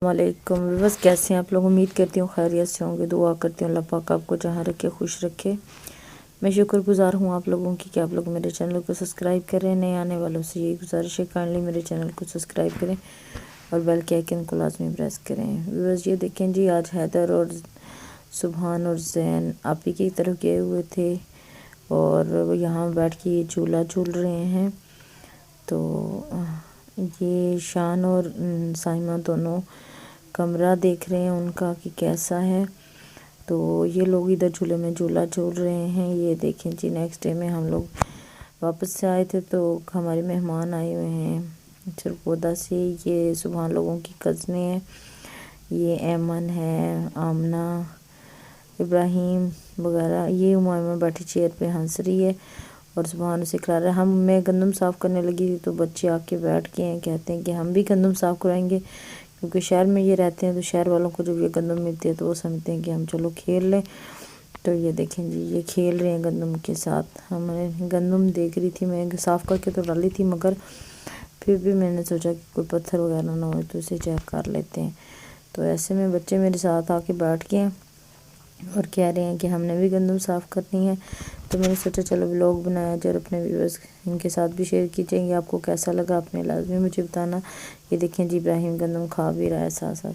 السلام علیکم ویورز، کیسے ہیں آپ لوگ؟ امید کرتی ہوں خیریت سے ہوں گے۔ دعا کرتی ہوں اللہ پاک آپ کو جہاں رکھے خوش رکھے۔ میں شکر گزار ہوں آپ لوگوں کی کہ آپ لوگ میرے چینل کو سبسکرائب کریں۔ نئے آنے والوں سے یہی گزارش ہے کائنڈلی میرے چینل کو سبسکرائب کریں اور بیل کے آئیکن کو لازمی پریس کریں۔ ویورز یہ دیکھیں جی، آج حیدر اور سبحان اور زین آپی کی طرف گئے ہوئے تھے اور وہ یہاں بیٹھ کے یہ جھولا جھول رہے ہیں۔ تو یہ شان اور سائمہ دونوں کمرہ دیکھ رہے ہیں ان کا کہ کیسا ہے۔ تو یہ لوگ ادھر جھولے میں جھولا جھول رہے ہیں۔ یہ دیکھیں جی، نیکسٹ ڈے میں ہم لوگ واپس سے آئے تھے تو ہمارے مہمان آئے ہوئے ہیں سرپودا سے۔ یہ سبحان لوگوں کی کزنیں ہیں، یہ ایمن ہے، آمنہ، ابراہیم وغیرہ۔ یہ امائمہ بیٹھی چیئر پہ ہنس رہی ہے اور سبحان اسے کھلا رہا ہے۔ میں گندم صاف کرنے لگی تھی تو بچے آ کے بیٹھ کے ہیں، کہتے ہیں کہ ہم بھی گندم صاف کرائیں گے، کیونکہ شہر میں یہ رہتے ہیں تو شہر والوں کو جب یہ گندم ملتی ہے تو وہ سمجھتے ہیں کہ ہم چلو کھیل لیں۔ تو یہ دیکھیں جی، یہ کھیل رہے ہیں گندم کے ساتھ۔ ہمیں گندم دیکھ رہی تھی، میں صاف کر کے تو ڈالی تھی، مگر پھر بھی میں نے سوچا کہ کوئی پتھر وغیرہ نہ ہو تو اسے چیک کر لیتے ہیں۔ تو ایسے میں بچے میرے ساتھ آ کے بیٹھ گئے ہیں اور کہہ رہے ہیں کہ ہم نے بھی گندم صاف کرنی ہے۔ تو میں نے سوچا چلو ولاگ بنایا جائے اور اپنے ویورز ان کے ساتھ بھی شیئر کیجئے گے۔ آپ کو کیسا لگا آپ نے لازمی مجھے بتانا۔ یہ دیکھیں جی، ابراہیم گندم کھا بھی رہا ہے ساتھ ساتھ۔